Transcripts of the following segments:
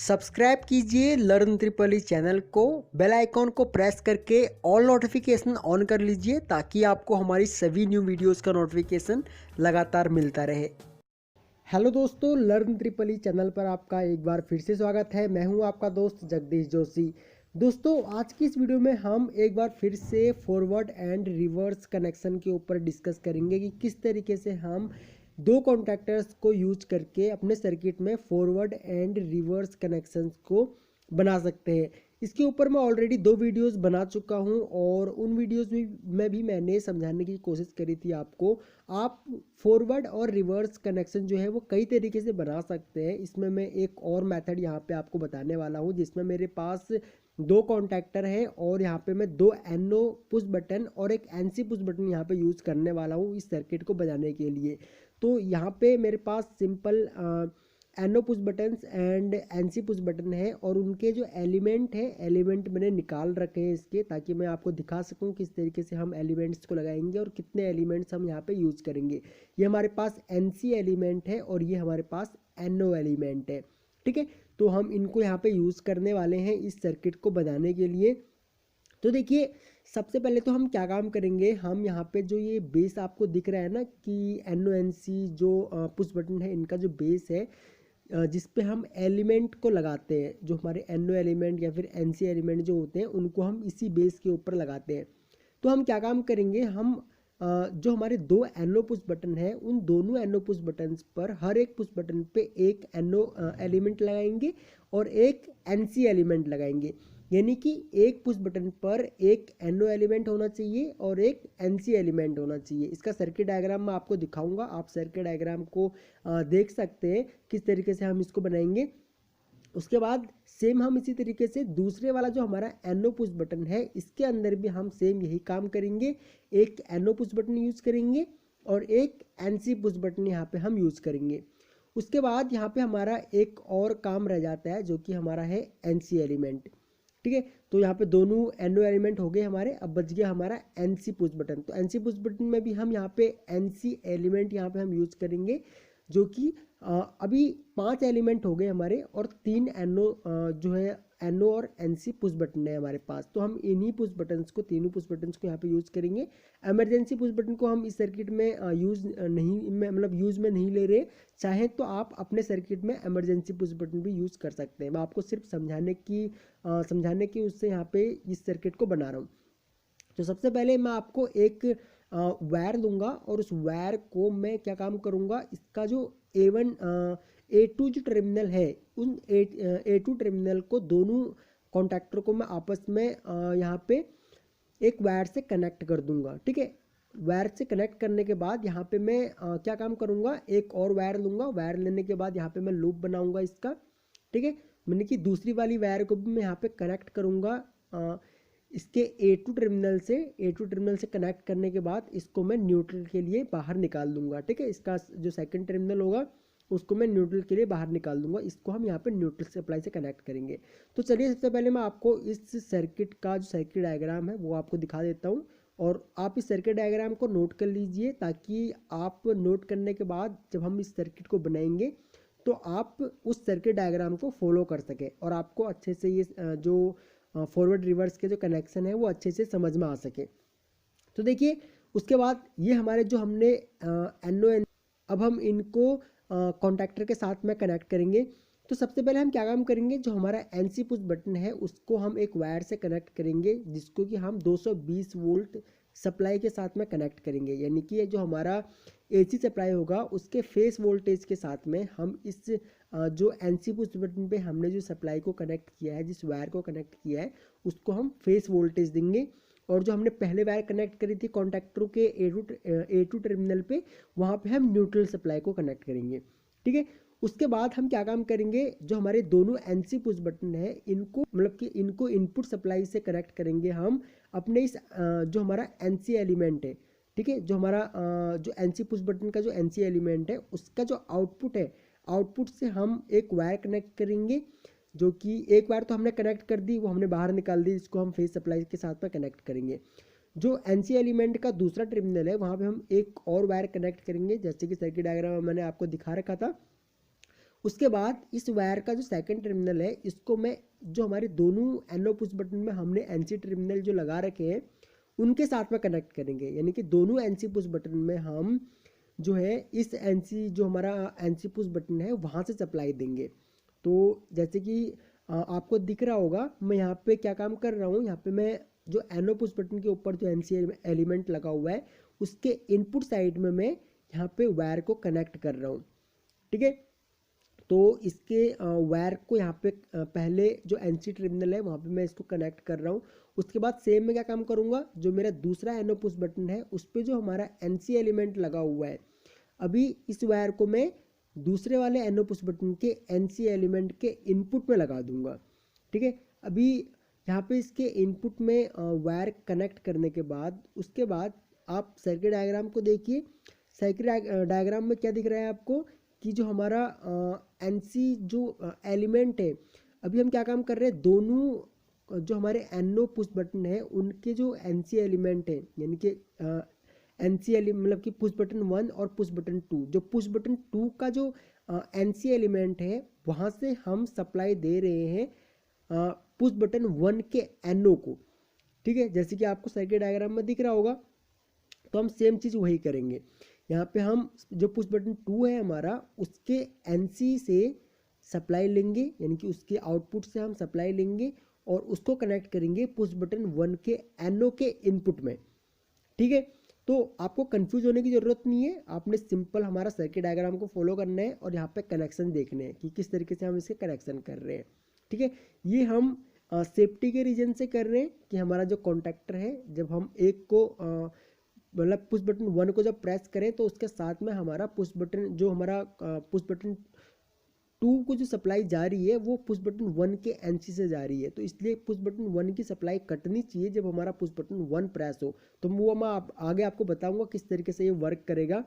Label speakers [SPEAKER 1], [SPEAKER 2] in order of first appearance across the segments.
[SPEAKER 1] Subscribe कीजिए learn triple E channel को। Bell icon को प्रेस करके ऑल नोटिफिकेशन ऑन कर लीजिए ताकि आपको हमारी सभी न्यू वीडियोस का नोटिफिकेशन लगातार मिलता रहे। हेलो दोस्तों, लर्न ट्रिपल ई चैनल पर आपका एक बार फिर से स्वागत है। मैं हूं आपका दोस्त जगदीश जोशी। दोस्तों, आज की इस वीडियो में हम एक बार फिर से फॉरवर्ड एंड रिवर्स कनेक्शन के ऊपर डिस्कस करेंगे कि किस तरीके से हम दो कॉन्टैक्टर्स को यूज करके अपने सर्किट में फॉरवर्ड एंड रिवर्स कनेक्शंस को बना सकते हैं। इसके ऊपर मैं ऑलरेडी दो वीडियोस बना चुका हूं और उन वीडियोस में भी मैंने समझाने की कोशिश करी थी आपको। आप फॉरवर्ड और रिवर्स कनेक्शन जो है वो कई तरीके से बना सकते हैं। इसमें मैं एक और मेथड यहाँ पे आपको बताने वाला हूँ जिसमें मेरे पास दो कॉन्टैक्टर है और यहाँ पे मैं दो एनओ पुश बटन और एक एनसी पुश बटन यहाँ पे यूज़ करने वाला हूँ इस सर्किट को बजाने के लिए। तो यहाँ पे मेरे पास simple NO push buttons and NC push button है और उनके जो एलिमेंट मैंने निकाल रखे हैं इसके, ताकि मैं आपको दिखा सकूं किस तरीके से हम एलिमेंट्स को लगाएंगे और कितने एलिमेंट्स हम यहाँ पे यूज़ करेंगे। ये हमारे पास एनसी एलिमेंट है और ये हमारे पास एनओ एलिमेंट है। ठीक है, तो हम इनको यहाँ पे यूज़ करने वाले हैं इस सर्किट को बनाने के लिए। तो देखिए, सबसे पहले तो हम क्या काम करेंगे, हम यहाँ पे जो ये बेस आपको दिख रहा है ना कि एनओ एनसी जो पुश बटन है इनका जो बेस है जिस पे हम एलिमेंट को लगाते हैं, जो हमारे एनओ एलिमेंट या फिर एनसी एलिमेंट जो होते हैं उनको हम इसी बेस के ऊपर लगाते हैं। तो हम क्या काम करेंगे, हम जो हमारे दो एनओ पुश बटन है उन दोनों एनओ पुश बटन पर हर एक पुश बटन पे एक एनओ एलिमेंट लगाएंगे और एक एनसी एलिमेंट लगाएंगे। यानी कि एक पुश बटन पर एक एनओ एलिमेंट होना चाहिए और एक एनसी एलिमेंट होना चाहिए। इसका सर्किट डायग्राम मैं आपको दिखाऊंगा, आप सर्किट डायग्राम को देख सकते हैं किस तरीके से हम इसको बनाएंगे। उसके बाद सेम हम इसी तरीके से दूसरे वाला जो हमारा एनओ पुश बटन है इसके अंदर भी हम सेम यही काम करेंगे। एक एनओ पुश बटन यूज करेंगे और एक एनसी पुश बटन यहाँ पे हम यूज करेंगे। उसके बाद यहाँ पे हमारा एक और काम रह जाता है जो कि हमारा है एनसी एलिमेंट। ठीक है, तो यहाँ पे दोनों एनओ एलिमेंट हो गए हमारे, अब बच गया हमारा एनसी पुश बटन। तो एनसी पुश बटन में भी हम यहाँ पे एनसी एलिमेंट यहाँ पे हम यूज करेंगे, जो कि अभी 5 एलिमेंट हो गए हमारे और 3 एनओ जो है एनओ और एनसी पुश बटन है हमारे पास। तो हम इन्हीं पुश बटन्स को, तीनों पुश बटन्स को यहाँ पे यूज करेंगे। इमरजेंसी पुश बटन को हम इस सर्किट में यूज नहीं, मतलब यूज में नहीं ले रहे। चाहे तो आप अपने सर्किट में इमरजेंसी पुश बटन भी यूज कर सकते हैं। मैं आपको सिर्फ समझाने की उससे यहाँ पे इस सर्किट को बना रहा हूँ। तो सबसे पहले मैं आपको एक वायर दूंगा और उस वायर को मैं क्या काम करूंगा, इसका जो A1 A2 जो टर्मिनल है उन A2 टर्मिनल को, दोनों कॉन्टैक्टर को मैं आपस में यहाँ पे एक वायर से कनेक्ट कर दूंगा। ठीक है, वायर से कनेक्ट करने के बाद यहाँ पे मैं क्या काम करूंगा, एक और वायर लूंगा। वायर लेने के बाद यहाँ पे मैं लूप बनाऊंगा इसका। ठीक है, मैंने कि दूसरी वाली वायर को भी मैं यहाँ पे कनेक्ट करूंगा इसके A2 टर्मिनल से कनेक्ट करने के बाद इसको मैं न्यूट्रल के लिए बाहर निकाल दूंगा। ठीक है, इसका जो सेकंड टर्मिनल होगा उसको मैं न्यूट्रल के लिए बाहर निकाल दूंगा। इसको हम यहाँ पे न्यूट्रल सप्लाई से कनेक्ट करेंगे। तो चलिए, सबसे पहले मैं आपको इस सर्किट का जो सर्किट डायग्राम है वो आपको दिखा देता हूँ और आप इस सर्किट डायग्राम को नोट कर लीजिए, ताकि आप नोट करने के बाद जब हम इस सर्किट को बनाएंगे तो आप उस सर्किट डायग्राम को फॉलो कर सके और आपको अच्छे से ये जो फॉरवर्ड रिवर्स के जो कनेक्शन है वो अच्छे से समझ में आ सके। तो देखिए, उसके बाद ये हमारे जो हमने एनओ, अब हम इनको कॉन्टैक्टर के साथ में कनेक्ट करेंगे। तो सबसे पहले हम क्या काम करेंगे, जो हमारा एनसी पुश बटन है उसको हम एक वायर से कनेक्ट करेंगे जिसको कि हम 220 वोल्ट सप्लाई के साथ में कनेक्ट करेंगे। यानी कि जो हमारा एसी सप्लाई होगा उसके फेस वोल्टेज के साथ में हम इस जो एनसी पुश बटन पे हमने जो सप्लाई को कनेक्ट किया है, जिस वायर को कनेक्ट किया है उसको हम फेस वोल्टेज देंगे। और जो हमने पहले वायर कनेक्ट करी थी कॉन्टैक्टरों के A2 टर्मिनल पे, वहाँ पे हम न्यूट्रल सप्लाई को कनेक्ट करेंगे। ठीक है, उसके बाद हम क्या काम करेंगे, जो हमारे दोनों एनसी पुश बटन है इनको, मतलब कि इनको इनपुट सप्लाई से कनेक्ट करेंगे हम अपने इस जो हमारा एनसी एलिमेंट है। ठीक है, जो हमारा जो एनसी पुश बटन का जो एनसी एलिमेंट है उसका जो आउटपुट है, आउटपुट से हम एक वायर कनेक्ट करेंगे, जो कि एक वायर तो हमने कनेक्ट कर दी, वो हमने बाहर निकाल दी, इसको हम फेस सप्लाई के साथ में कनेक्ट करेंगे। जो एनसी एलिमेंट का दूसरा टर्मिनल है वहाँ पे हम एक और वायर कनेक्ट करेंगे, जैसे कि सर्किट डायग्राम में मैंने आपको दिखा रखा था। उसके बाद इस वायर का जो सेकंड टर्मिनल है इसको मैं जो हमारे दोनों एनो पुश बटन में हमने एनसी टर्मिनल जो लगा रखे हैं उनके साथ में कनेक्ट करेंगे, यानी कि दोनों एनसी पुश बटन में हम जो है इस एनसी जो हमारा एनसी पुश बटन है वहाँ से सप्लाई देंगे। तो जैसे कि आपको दिख रहा होगा मैं यहाँ पे क्या काम कर रहा हूँ, यहाँ पे मैं जो एनो पुश बटन के ऊपर जो एनसी एलिमेंट लगा हुआ है उसके इनपुट साइड में मैं यहाँ पे वायर को कनेक्ट कर रहा हूँ। ठीक है, तो इसके वायर को यहाँ पे पहले जो एनसी टर्मिनल है वहाँ पे मैं इसको कनेक्ट कर रहा हूँ। उसके बाद सेम मैं क्या काम करूँगा, जो मेरा दूसरा एनो पुश बटन है उस पर जो हमारा एनसी एलिमेंट लगा हुआ है अभी इस वायर को मैं दूसरे वाले एनो पुश बटन के एनसी एलिमेंट के इनपुट में लगा दूंगा। ठीक है, अभी यहाँ पे इसके इनपुट में वायर कनेक्ट करने के बाद उसके बाद आप सर्किट डायग्राम को देखिए। सर्किट डायग्राम में क्या दिख रहा है आपको कि जो हमारा एनसी जो एलिमेंट है अभी हम क्या काम कर रहे हैं, दोनों जो हमारे एनो पुश बटन है उनके जो एनसी एलिमेंट है यानी कि एनसी एलिमेंट मतलब कि पुश बटन 1 और पुश बटन 2, जो पुश बटन 2 का जो एनसी एलिमेंट है वहाँ से हम सप्लाई दे रहे हैं पुश बटन 1 के एनओ को। ठीक है, जैसे कि आपको सर्किट डायग्राम में दिख रहा होगा, तो हम सेम चीज़ वही करेंगे। यहाँ पे हम जो पुश बटन 2 है हमारा उसके एनसी से सप्लाई लेंगे, यानी कि उसके आउटपुट से हम सप्लाई लेंगे और उसको कनेक्ट करेंगे पुश बटन 1 के एनओ के इनपुट में। ठीक है, तो आपको कंफ्यूज होने की ज़रूरत नहीं है, आपने सिंपल हमारा सर्किट डायग्राम को फॉलो करना है और यहाँ पे कनेक्शन देखने हैं कि किस तरीके से हम इसके कनेक्शन कर रहे हैं। ठीक है, ये हम सेफ्टी के रीजन से कर रहे हैं कि हमारा जो कॉन्टैक्टर है जब हम एक को मतलब पुश बटन 1 को जब प्रेस करें तो उसके साथ में हमारा पुश बटन जो हमारा पुश बटन 2 को जो सप्लाई जा रही है वो पुश बटन 1 के एनसी से जा रही है, तो इसलिए पुश बटन 1 की सप्लाई कटनी चाहिए जब हमारा पुश बटन 1 प्रेस हो। तो वो मैं आगे आपको बताऊंगा किस तरीके से ये वर्क करेगा।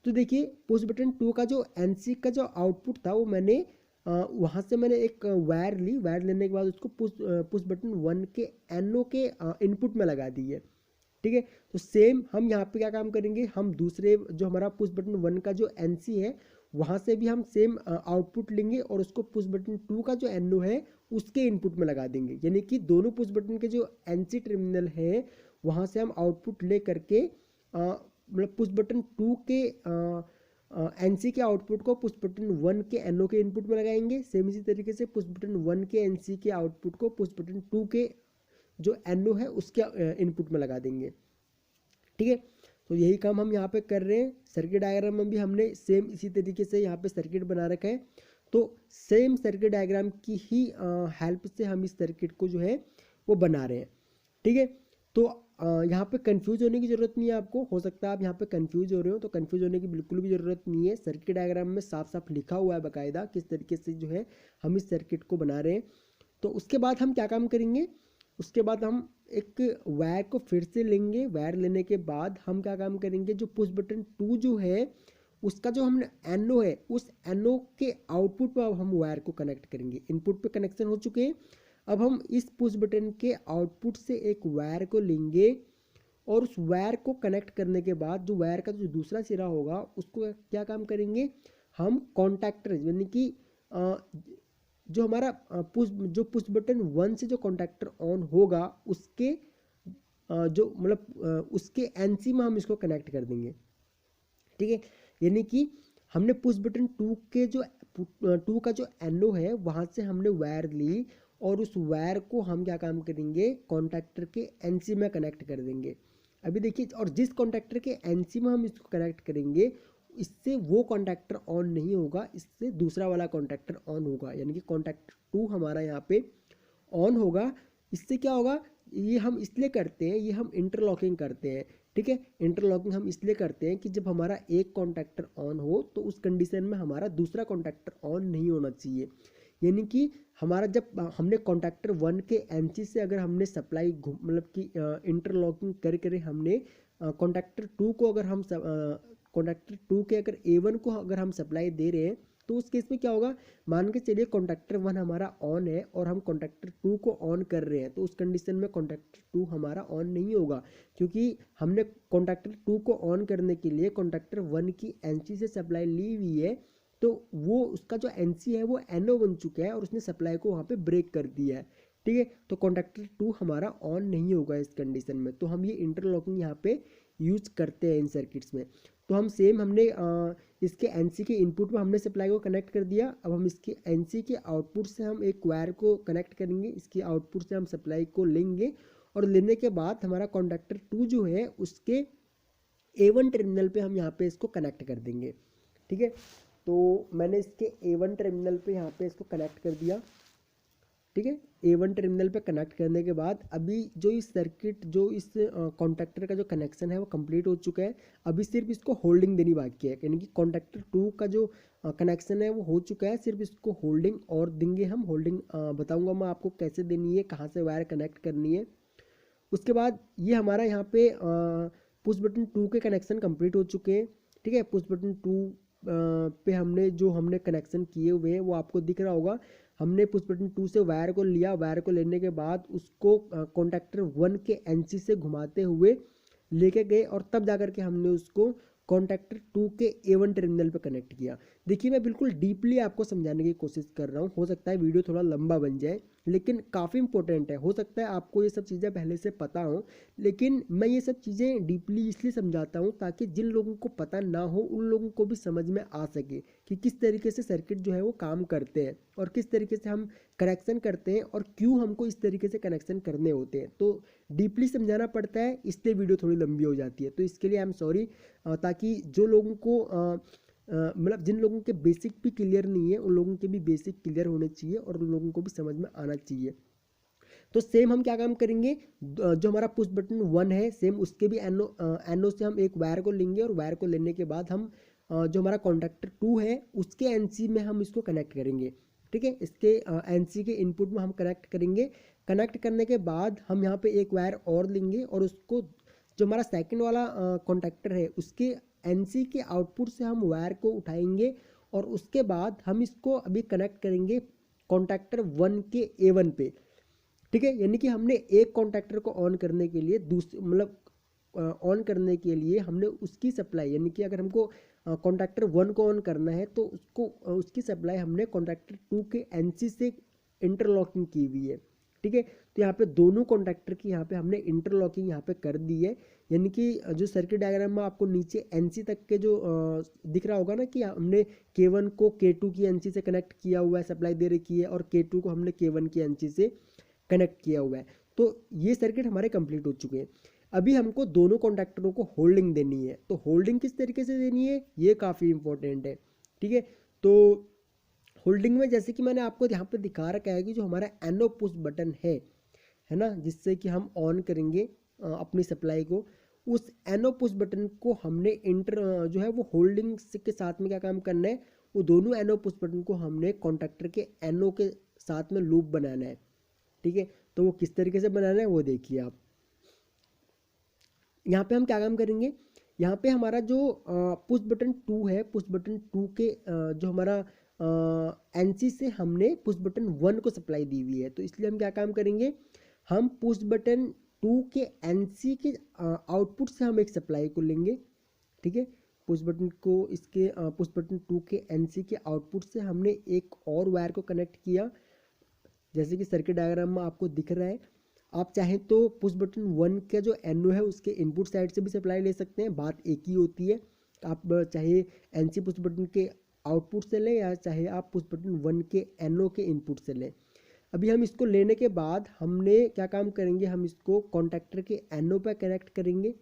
[SPEAKER 1] तो देखिए पुश बटन 2 का जो एनसी का जो आउटपुट था वो मैंने वहाँ से मैंने एक वायर ली, वायर लेने के बाद उसको पुश बटन 1 के एनओ के इनपुट में लगा दी है। ठीक है, तो सेम हम यहाँ पे क्या काम करेंगे, हम दूसरे जो हमारा पुश बटन 1 का जो एनसी है वहाँ से भी हम सेम आउटपुट लेंगे और उसको पुश बटन 2 का जो एनओ है उसके इनपुट में लगा देंगे, यानी कि दोनों पुश बटन के जो एनसी टर्मिनल है वहाँ से हम आउटपुट ले करके मतलब पुश बटन 2 के एनसी के आउटपुट को पुश बटन 1 के एनओ के इनपुट में लगाएंगे। सेम इसी तरीके से पुश बटन 1 के एनसी के आउटपुट को पुश बटन 2 के जो एनओ है उसके इनपुट में लगा देंगे। ठीक है, तो यही काम हम यहाँ पे कर रहे हैं। सर्किट डायग्राम में भी हमने सेम इसी तरीके से यहाँ पे सर्किट बना रखा है, तो सेम सर्किट डायग्राम की ही हेल्प से हम इस सर्किट को जो है वो बना रहे हैं। ठीक है, तो यहाँ पे कंफ्यूज होने की ज़रूरत नहीं है आपको। हो सकता है आप यहाँ पे कंफ्यूज हो रहे हो, तो कंफ्यूज होने की बिल्कुल भी ज़रूरत नहीं है। सर्किट डायग्राम में साफ साफ लिखा हुआ है बाकायदा किस तरीके से जो है हम इस सर्किट को बना रहे हैं। तो उसके बाद हम क्या काम करेंगे, उसके बाद हम एक वायर को फिर से लेंगे। वायर लेने के बाद हम क्या काम करेंगे, जो पुश बटन 2 जो है उसका जो हमने एनओ है उस एनओ के आउटपुट पर अब हम वायर को कनेक्ट करेंगे। इनपुट पे कनेक्शन हो चुके हैं, अब हम इस पुश बटन के आउटपुट से एक वायर को लेंगे और उस वायर को कनेक्ट करने के बाद जो वायर का जो दूसरा सिरा होगा उसको क्या काम करेंगे, हम कॉन्टैक्टर यानी कि जो हमारा पुश बटन 1 से जो कॉन्टैक्टर ऑन होगा उसके जो मतलब उसके एनसी में हम इसको कनेक्ट कर देंगे। ठीक है, यानी कि हमने पुश बटन 2 के जो 2 का जो एनओ है वहाँ से हमने वायर ली और उस वायर को हम क्या काम करेंगे, कॉन्टैक्टर के एनसी में कनेक्ट कर देंगे। अभी देखिए, और जिस कॉन्टैक्टर के एनसी में हम इसको कनेक्ट करेंगे इससे वो कॉन्टैक्टर ऑन नहीं होगा, इससे दूसरा वाला कॉन्टैक्टर ऑन होगा, यानी कि कॉन्टैक्टर 2 हमारा यहाँ पे ऑन होगा। इससे क्या होगा, ये हम इसलिए करते हैं, ये हम इंटरलॉकिंग करते हैं। ठीक है, इंटरलॉकिंग हम इसलिए करते हैं कि जब हमारा एक कॉन्टैक्टर ऑन हो तो उस कंडीशन में हमारा दूसरा कॉन्टैक्टर ऑन नहीं होना चाहिए। यानी कि हमारा जब हमने कॉन्टैक्टर 1 के एनसी से अगर हमने सप्लाई मतलब कि इंटरलॉकिंग कर हमने कॉन्टैक्टर 2 को अगर हम कॉन्टैक्टर 2 के अगर A1 को अगर हम सप्लाई दे रहे हैं तो उस केस में क्या होगा, मान के चलिए कॉन्टैक्टर 1 हमारा ऑन है और हम कॉन्टैक्टर 2 को ऑन कर रहे हैं, तो उस कंडीशन में कॉन्टैक्टर 2 हमारा ऑन नहीं होगा, क्योंकि हमने कॉन्टैक्टर 2 को ऑन करने के लिए कॉन्टैक्टर 1 की एनसी से सप्लाई ली हुई है। तो वो उसका जो NC है वो NO बन चुका है और उसने सप्लाई को वहाँ पे ब्रेक कर दिया है, ठीक है। तो कॉन्टैक्टर 2 हमारा ऑन नहीं होगा इस कंडीशन में। तो हम ये इंटरलॉकिंग यहाँ पे यूज करते हैं इन सर्किट्स में। तो हम सेम हमने इसके NC के इनपुट में हमने सप्लाई को कनेक्ट कर दिया। अब हम इसके NC के आउटपुट से हम एक वायर को कनेक्ट करेंगे, इसके आउटपुट से हम सप्लाई को लेंगे और लेने के बाद हमारा कॉन्टैक्टर 2 जो है उसके A1 टर्मिनल पे हम यहाँ पे इसको कनेक्ट कर देंगे, ठीक है। तो मैंने इसके A1 टर्मिनल पे यहाँ पे इसको कनेक्ट कर दिया, ठीक है। A1 टर्मिनल पे कनेक्ट करने के बाद अभी जो इस सर्किट जो इस कॉन्टैक्टर का जो कनेक्शन है वो कंप्लीट हो चुका है। अभी सिर्फ इसको होल्डिंग देनी बाकी है, यानी कि कॉन्टैक्टर 2 का जो कनेक्शन है वो हो चुका है, सिर्फ इसको होल्डिंग और देंगे हम। होल्डिंग बताऊंगा मैं आपको कैसे देनी है, कहाँ से वायर कनेक्ट करनी है। उसके बाद ये हमारा यहाँ पे पुश बटन 2 के कनेक्शन कंप्लीट हो चुके हैं, ठीक है। पुश बटन 2 पे हमने कनेक्शन किए हुए हैं वो आपको दिख रहा होगा। हमने पुश बटन 2 से वायर को लिया, वायर को लेने के बाद उसको कॉन्टैक्टर 1 के NC से घुमाते हुए लेके गए और तब जाकर के हमने उसको कॉन्टैक्टर 2 के A1 टर्मिनल पे कनेक्ट किया। देखिए मैं बिल्कुल डीपली आपको समझाने की कोशिश कर रहा हूँ, हो सकता है वीडियो थोड़ा लंबा बन जाए लेकिन काफ़ी इंपॉर्टेंट है। हो सकता है आपको ये सब चीज़ें पहले से पता हो, लेकिन मैं ये सब चीज़ें डीपली इसलिए समझाता हूँ ताकि जिन लोगों को पता ना हो उन लोगों को भी समझ में आ सके कि किस तरीके से सर्किट जो है वो काम करते हैं और किस तरीके से हम कनेक्शन करते हैं और क्यों हमको इस तरीके से कनेक्शन करने होते हैं। तो डीपली समझाना पड़ता है, इसलिए वीडियो थोड़ी लंबी हो जाती है। तो इसके लिए आई एम सॉरी, ताकि जो लोगों को मतलब जिन लोगों के बेसिक भी क्लियर नहीं है उन लोगों के भी बेसिक क्लियर होने चाहिए और उन लोगों को भी समझ में आना चाहिए। तो सेम हम क्या काम करेंगे, जो हमारा पुश बटन 1 है सेम उसके भी NO से हम एक वायर को लेंगे और वायर को लेने के बाद हम जो हमारा कॉन्टैक्टर 2 है उसके NC में हम इसको कनेक्ट करेंगे, ठीक है। इसके NC के इनपुट में हम कनेक्ट करेंगे। कनेक्ट करने के बाद हम यहाँ पे एक वायर और लेंगे और उसको जो हमारा सेकंड वाला कॉन्टैक्टर है उसके NC के आउटपुट से हम वायर को उठाएंगे और उसके बाद हम इसको अभी कनेक्ट करेंगे कॉन्टैक्टर 1 के A1 पे, ठीक है। यानी कि हमने एक कॉन्टैक्टर को ऑन करने के लिए दूसरे मतलब ऑन करने के लिए हमने उसकी सप्लाई, यानी कि अगर हमको कॉन्टैक्टर 1 को ऑन करना है तो उसको उसकी सप्लाई हमने कॉन्टैक्टर 2 के NC से इंटरलॉकिंग की हुई है, ठीक है। तो यहाँ पे दोनों कॉन्टैक्टर की यहाँ पे हमने इंटरलॉकिंग यहाँ पे कर दी है। यानी कि जो सर्किट डायग्राम में आपको नीचे NC तक के जो दिख रहा होगा ना कि हमने K1 को K2 की NC से कनेक्ट किया हुआ है, सप्लाई दे रखी है, और K2 को हमने K1 की NC से कनेक्ट किया हुआ है। तो ये सर्किट हमारे कंप्लीट हो चुके हैं। अभी हमको दोनों कॉन्टैक्टरों को होल्डिंग देनी है। तो होल्डिंग किस तरीके से देनी है ये काफ़ी इंपॉर्टेंट है, ठीक है। तो होल्डिंग में जैसे कि मैंने आपको यहाँ पे दिखा रखा है कि जो हमारा NO पुश बटन है ना, जिससे कि हम ऑन करेंगे अपनी सप्लाई को, उस NO पुश बटन को हमने जो है वो होल्डिंग के साथ में क्या काम करना है, वो दोनों NO पुश बटन को हमने कॉन्टैक्टर के NO के साथ में लूप बनाना है, ठीक है। तो वो किस तरीके से बनाना है वो देखिए आप। यहाँ पे हम क्या काम करेंगे, यहाँ पे हमारा जो पुश बटन 2 है, पुश बटन 2 के जो हमारा NC से हमने पुश बटन 1 को सप्लाई दी हुई है। तो इसलिए हम क्या काम करेंगे, हम पुश बटन 2 के NC के आउटपुट से हम एक सप्लाई को लेंगे, ठीक है। पुश बटन को इसके पुश बटन 2 के NC के आउटपुट से हमने एक और वायर को कनेक्ट किया, जैसे कि सर्किट डायग्राम में आपको दिख रहा है। आप चाहें तो पुश बटन 1 का जो NO है उसके इनपुट साइड से भी सप्लाई ले सकते हैं, बात एक ही होती है। आप चाहे NC पुश बटन के आउटपुट से लें या चाहे आप पुश बटन 1 के NO के इनपुट से लें। अभी हम इसको लेने के बाद हमने क्या काम करेंगे, हम इसको कॉन्टैक्टर के NO पर कनेक्ट करेंगे।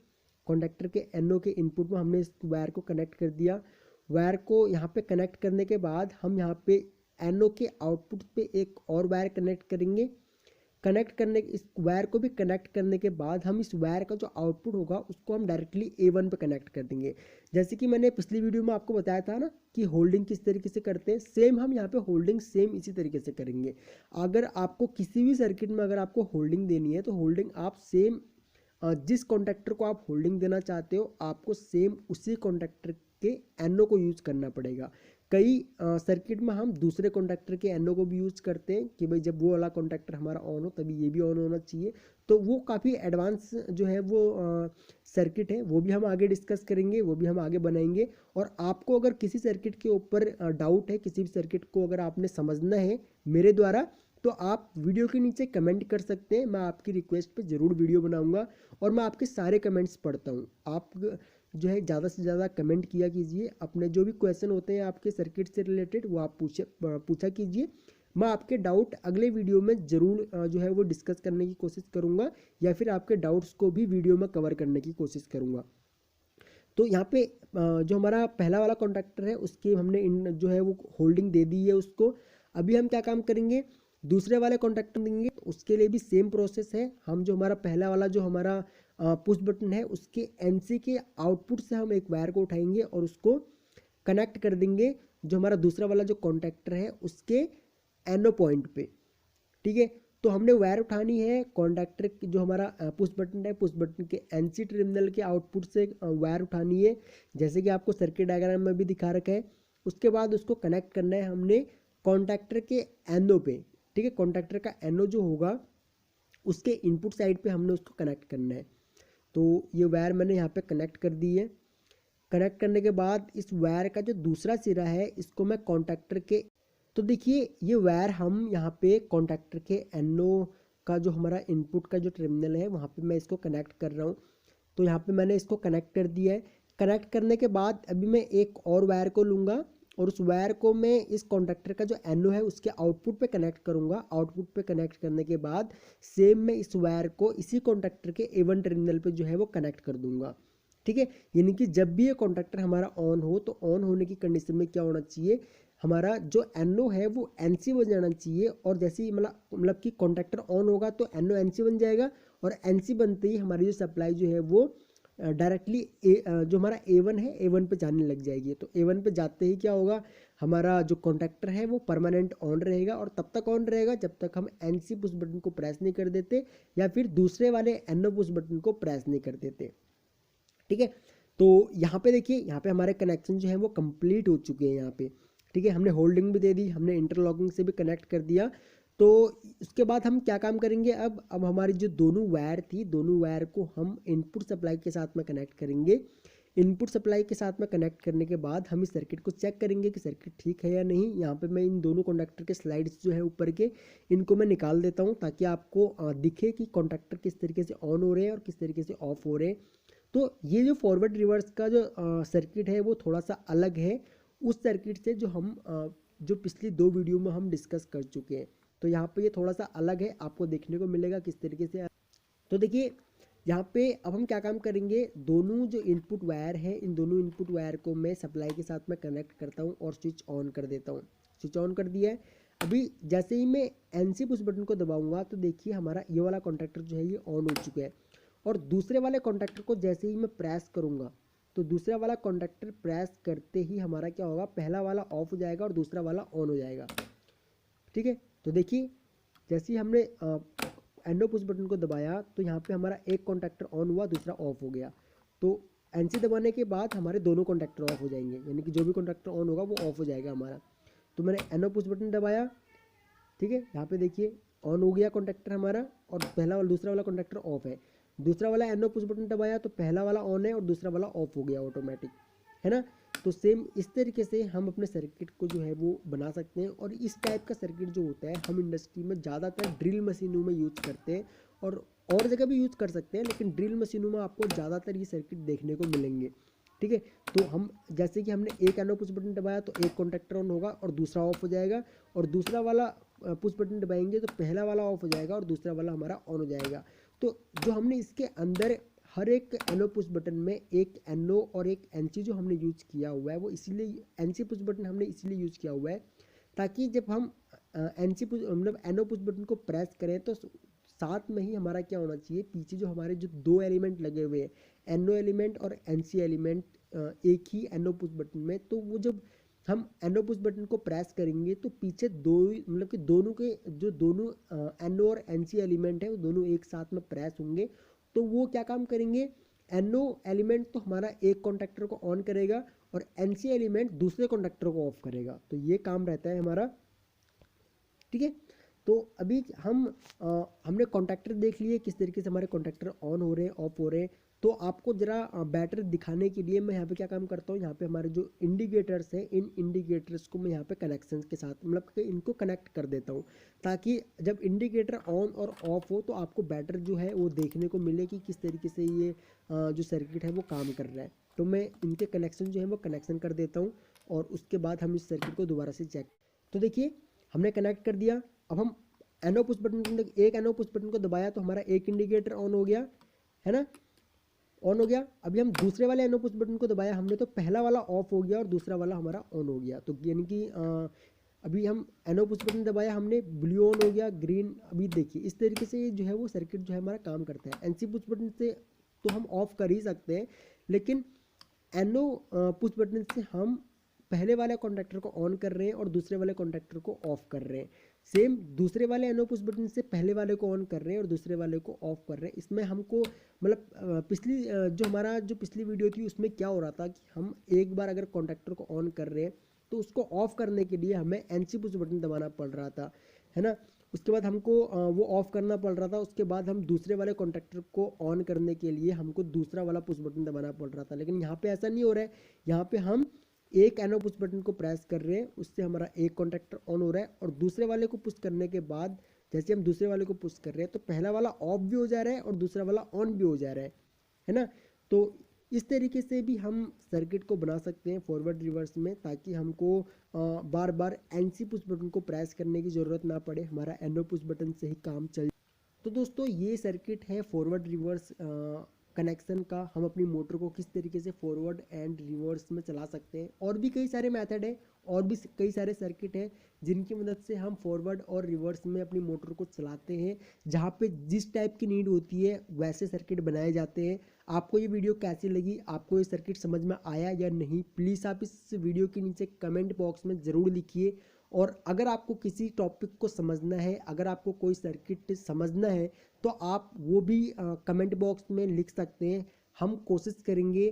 [SPEAKER 1] कॉन्टैक्टर के NO के इनपुट में हमने इस वायर को कनेक्ट कर दिया। वायर को यहाँ पे कनेक्ट करने के बाद हम यहाँ पे NO के आउटपुट पे एक और वायर कनेक्ट करेंगे। कनेक्ट करने इस वायर को भी कनेक्ट करने के बाद हम इस वायर का जो आउटपुट होगा उसको हम डायरेक्टली A1 पे कनेक्ट कर देंगे। जैसे कि मैंने पिछली वीडियो में आपको बताया था ना कि होल्डिंग किस तरीके से करते हैं, सेम हम यहाँ पे होल्डिंग सेम इसी तरीके से करेंगे। अगर आपको किसी भी सर्किट में अगर आपको होल्डिंग देनी है तो होल्डिंग आप सेम जिस कॉन्टैक्टर को आप होल्डिंग देना चाहते हो आपको सेम उसी कॉन्टैक्टर के NO को यूज़ करना पड़ेगा। कई सर्किट में हम दूसरे कॉन्टैक्टर के एनओ को भी यूज़ करते हैं कि भाई जब वो वाला कॉन्टैक्टर हमारा ऑन हो तभी ये भी ऑन होना चाहिए। तो वो काफ़ी एडवांस जो है वो सर्किट है, वो भी हम आगे डिस्कस करेंगे, वो भी हम आगे बनाएंगे। और आपको अगर किसी सर्किट के ऊपर डाउट है, किसी भी सर्किट को अगर आपने समझना है मेरे द्वारा, तो आप वीडियो के नीचे कमेंट कर सकते हैं। मैं आपकी रिक्वेस्ट पे ज़रूर वीडियो बनाऊंगा और मैं आपके सारे कमेंट्स पढ़ता हूँ। आप जो है ज़्यादा से ज़्यादा कमेंट किया कीजिए, अपने जो भी क्वेश्चन होते हैं आपके सर्किट से रिलेटेड वो आप पूछा कीजिए। मैं आपके डाउट अगले वीडियो में ज़रूर जो है वो डिस्कस करने की कोशिश करूँगा, या फिर आपके डाउट्स को भी वीडियो में कवर करने की कोशिश करूँगा। तो यहाँ पे जो हमारा पहला वाला कॉन्ट्रैक्टर है उसकी हमने जो है वो होल्डिंग दे दी है उसको। अभी हम क्या काम करेंगे, दूसरे वाले कॉन्ट्रैक्टर देंगे, उसके लिए भी सेम प्रोसेस है। हम जो हमारा पहला वाला जो हमारा पुश बटन है उसके एनसी के आउटपुट से हम एक वायर को उठाएंगे और उसको कनेक्ट कर देंगे जो हमारा दूसरा वाला जो कॉन्ट्रैक्टर है उसके एनो पॉइंट पे। ठीक है, तो हमने वायर उठानी है कॉन्टैक्टर जो हमारा पुश बटन है, पुश बटन के एनसी टर्मिनल के आउटपुट से वायर उठानी है, जैसे कि आपको सर्किट डायग्राम में भी दिखा रखा है। उसके बाद उसको कनेक्ट करना है हमने कॉन्टैक्टर के एनो पे। ठीक है, कॉन्टैक्टर का एनो जो होगा उसके इनपुट साइड पे हमने उसको कनेक्ट करना है। तो ये वायर मैंने यहाँ पे कनेक्ट कर दी है। कनेक्ट करने के बाद इस वायर का जो दूसरा सिरा है इसको मैं कॉन्टैक्टर के, तो देखिए ये वायर हम यहाँ पे कॉन्टैक्टर के एनओ का जो हमारा इनपुट का जो टर्मिनल है वहाँ पे मैं इसको कनेक्ट कर रहा हूँ। तो यहाँ पे मैंने इसको कनेक्ट कर दिया है। कनेक्ट करने के बाद अभी मैं एक और वायर को लूँगा और उस वायर को मैं इस कॉन्टैक्टर का जो एनओ है उसके आउटपुट पे कनेक्ट करूँगा। आउटपुट पे कनेक्ट करने के बाद सेम मैं इस वायर को इसी कॉन्टैक्टर के A1 टर्मिनल पे जो है वो कनेक्ट कर दूँगा। ठीक है, यानी कि जब भी ये कॉन्टैक्टर हमारा ऑन हो तो ऑन होने की कंडीशन में क्या होना चाहिए, हमारा जो एनओ है वो एनसी बन जाना चाहिए। और जैसे ही मतलब कि कॉन्टैक्टर ऑन होगा तो एनओ एनसी बन जाएगा और एनसी बनते ही हमारी जो सप्लाई जो है वो डायरेक्टली जो हमारा A1 है A1 पे जाने लग जाएगी। तो A1 पे जाते ही क्या होगा, हमारा जो कॉन्टैक्टर है वो परमानेंट ऑन रहेगा। और तब तक ऑन रहेगा जब तक हम एनसी पुश बटन को प्रेस नहीं कर देते या फिर दूसरे वाले एनओ पुश बटन को प्रेस नहीं कर देते। ठीक है, तो यहाँ पे देखिए, यहाँ पे हमारे कनेक्शन जो है वो कंप्लीट हो चुके हैं यहाँ पे। ठीक है, हमने होल्डिंग भी दे दी, हमने इंटरलॉकिंग से भी कनेक्ट कर दिया। तो उसके बाद हम क्या काम करेंगे, अब हमारी जो दोनों वायर थी, दोनों वायर को हम इनपुट सप्लाई के साथ में कनेक्ट करेंगे। इनपुट सप्लाई के साथ में कनेक्ट करने के बाद हम इस सर्किट को चेक करेंगे कि सर्किट ठीक है या नहीं। यहाँ पे मैं इन दोनों कॉन्टैक्टर के स्लाइड्स जो है ऊपर के, इनको मैं निकाल देता हूँ ताकि आपको दिखे कि कॉन्टैक्टर किस तरीके से ऑन हो रहे हैं और किस तरीके से ऑफ हो रहे हैं। तो ये जो फॉरवर्ड रिवर्स का जो सर्किट है वो थोड़ा सा अलग है उस सर्किट से जो हम जो पिछली 2 वीडियो में हम डिस्कस कर चुके हैं। तो यहाँ पे ये थोड़ा सा अलग है, आपको देखने को मिलेगा किस तरीके से। तो देखिए यहाँ पे अब हम क्या काम करेंगे, दोनों जो इनपुट वायर है इन दोनों इनपुट वायर को मैं सप्लाई के साथ में कनेक्ट करता हूँ और स्विच ऑन कर देता हूँ। स्विच ऑन कर दिया है। अभी जैसे ही मैं एनसी पुश बटन को दबाऊंगा तो देखिए हमारा ये वाला कॉन्टैक्टर जो है ये ऑन हो चुका है। और दूसरे वाले कॉन्टैक्टर को जैसे ही मैं प्रेस करूँगा तो दूसरा वाला कॉन्टैक्टर प्रेस करते ही हमारा क्या होगा, पहला वाला ऑफ हो जाएगा और दूसरा वाला ऑन हो जाएगा। ठीक है, तो देखिए जैसे ही हमने एंडो पुश बटन को दबाया तो यहाँ पे हमारा एक कॉन्टैक्टर ऑन हुआ, दूसरा ऑफ हो गया। तो एनसी दबाने के बाद हमारे दोनों कॉन्टैक्टर ऑफ हो जाएंगे, यानी कि जो भी कॉन्टैक्टर ऑन होगा वो ऑफ हो जाएगा हमारा। तो मैंने एंडो पुश बटन दबाया, ठीक है, यहाँ पे देखिए ऑन हो गया कॉन्टैक्टर हमारा और पहला वाला दूसरा वाला कॉन्टैक्टर ऑफ है। दूसरा वाला एनो पुश बटन दबाया तो पहला वाला ऑन है और दूसरा वाला ऑफ हो गया ऑटोमेटिक, है ना। तो सेम इस तरीके से हम अपने सर्किट को जो है वो बना सकते हैं। और इस टाइप का सर्किट जो होता है हम इंडस्ट्री में ज़्यादातर ड्रिल मशीनों में यूज़ करते हैं और जगह भी यूज़ कर सकते हैं, लेकिन ड्रिल मशीनों में आपको ज़्यादातर ये सर्किट देखने को मिलेंगे। ठीक है, तो हम जैसे कि हमने एक एनो पुश बटन दबाया तो एक कॉन्टैक्टर ऑन होगा और दूसरा ऑफ हो जाएगा, और दूसरा वाला पुश बटन दबाएंगे तो पहला वाला ऑफ हो जाएगा और दूसरा वाला हमारा ऑन हो जाएगा। तो जो हमने इसके अंदर हर एक एनो पुश बटन में एक एनो और एक एनसी जो हमने यूज़ किया हुआ है वो इसीलिए एनसी पुश बटन हमने इसीलिए यूज़ किया हुआ है ताकि जब हम एनसी पुश मतलब एनो पुश बटन को प्रेस करें तो साथ में ही हमारा क्या होना चाहिए, पीछे जो हमारे जो 2 एलिमेंट लगे हुए हैं, एनो एलिमेंट और एनसी एलिमेंट, एक ही एनो पुश बटन में, तो वो जब हम एनो पुश बटन को प्रेस करेंगे तो पीछे दो मतलब कि दोनों के जो दोनों एनो और एनसी एलिमेंट है वो दोनों एक साथ में प्रेस होंगे। तो वो क्या काम करेंगे, एनो एलिमेंट तो हमारा एक कॉन्टैक्टर को ऑन करेगा और NC एलिमेंट दूसरे कॉन्डक्टर को ऑफ करेगा। तो ये काम रहता है हमारा, ठीक है। तो अभी हमने कॉन्टैक्टर देख लिए किस तरीके से हमारे कॉन्टैक्टर ऑन हो रहे हैं, ऑफ हो रहे हैं। तो आपको ज़रा बेटर दिखाने के लिए मैं यहाँ पे क्या काम करता हूँ, यहाँ पे हमारे जो इंडिकेटर्स हैं, इन इंडिकेटर्स को मैं यहाँ पे कनेक्शन के साथ मतलब कि इनको कनेक्ट कर देता हूँ, ताकि जब इंडिकेटर ऑन और ऑफ हो तो आपको बेटर जो है वो देखने को मिले कि किस तरीके से ये जो सर्किट है वो काम कर रहा है। तो मैं इनके कनेक्शन जो है वो कनेक्शन कर देता हूँ और उसके बाद हम इस सर्किट को दोबारा से चेक। तो देखिए हमने कनेक्ट कर दिया। अब हम एनो पुश बटन, एक एनो पुश बटन को दबाया तो हमारा एक इंडिकेटर ऑन हो गया, है ना, ऑन हो गया। अभी हम दूसरे वाले एनो पुश बटन को दबाया हमने तो पहला वाला ऑफ हो गया और दूसरा वाला हमारा ऑन हो गया। तो यानी कि अभी हम एनो पुश बटन दबाया हमने, ब्लू ऑन हो गया, ग्रीन। अभी देखिए इस तरीके से जो है वो सर्किट जो है हमारा काम करता है। एनसी पुश बटन से तो हम ऑफ कर ही सकते हैं, लेकिन एनो पुश बटन से हम पहले वाले कॉन्टैक्टर को ऑन कर रहे हैं और दूसरे वाले कॉन्टैक्टर को ऑफ कर रहे हैं। सेम दूसरे वाले एनो पुश बटन से पहले वाले को ऑन कर रहे हैं और दूसरे वाले को ऑफ कर रहे हैं। इसमें हमको मतलब पिछली जो हमारा जो पिछली वीडियो थी उसमें क्या हो रहा था कि हम एक बार अगर कॉन्टैक्टर को ऑन कर रहे हैं तो उसको ऑफ करने के लिए हमें एनसी पुश बटन दबाना पड़ रहा था, है ना। उसके बाद हमको वो ऑफ करना पड़ रहा था। उसके बाद हम दूसरे वाले कॉन्टैक्टर को ऑन करने के लिए हमको दूसरा वाला पुश बटन दबाना पड़ रहा था। लेकिन यहाँ पे ऐसा नहीं हो रहा है, यहाँ पे हम एक एनो पुश बटन को प्रेस कर रहे हैं, उससे हमारा एक कॉन्टैक्टर ऑन हो रहा है और दूसरे वाले को पुश करने के बाद जैसे हम दूसरे वाले को पुश कर रहे हैं तो पहला वाला ऑफ भी हो जा रहा है और दूसरा वाला ऑन भी हो जा रहा है ना। तो इस तरीके से भी हम सर्किट को बना सकते हैं फॉरवर्ड रिवर्स में, ताकि हमको बार बार एनसी पुश बटन को प्रेस करने की ज़रूरत ना पड़े, हमारा एनो पुश बटन से ही काम चल। तो दोस्तों ये सर्किट है फॉरवर्ड रिवर्स कनेक्शन का। हम अपनी मोटर को किस तरीके से फॉरवर्ड एंड रिवर्स में चला सकते हैं। और भी कई सारे मेथड है और भी कई सारे सर्किट हैं जिनकी मदद से हम फॉरवर्ड और रिवर्स में अपनी मोटर को चलाते हैं। जहाँ पे जिस टाइप की नीड होती है वैसे सर्किट बनाए जाते हैं। आपको ये वीडियो कैसी लगी, आपको ये सर्किट समझ में आया या नहीं, प्लीज़ आप इस वीडियो के नीचे कमेंट बॉक्स में ज़रूर लिखिए। और अगर आपको किसी टॉपिक को समझना है, अगर आपको कोई सर्किट समझना है तो आप वो भी कमेंट बॉक्स में लिख सकते हैं। हम कोशिश करेंगे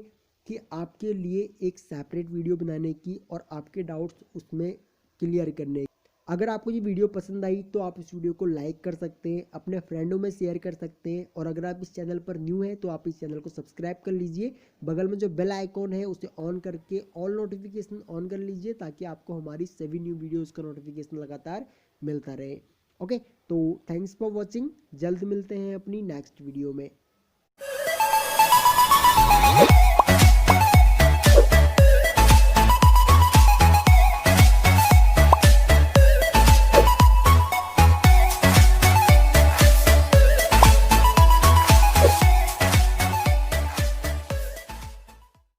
[SPEAKER 1] कि आपके लिए एक सेपरेट वीडियो बनाने की और आपके डाउट्स उसमें क्लियर करने की। अगर आपको ये वीडियो पसंद आई तो आप इस वीडियो को लाइक कर सकते हैं, अपने फ्रेंडों में शेयर कर सकते हैं। और अगर आप इस चैनल पर न्यू हैं तो आप इस चैनल को सब्सक्राइब कर लीजिए। बगल में जो बेल आइकॉन है उसे ऑन करके ऑल नोटिफिकेशन ऑन कर लीजिए, ताकि आपको हमारी सभी न्यू वीडियोज़ का नोटिफिकेशन लगातार मिलता रहे। ओके, तो थैंक्स फॉर वॉचिंग। जल्द मिलते हैं अपनी नेक्स्ट वीडियो में।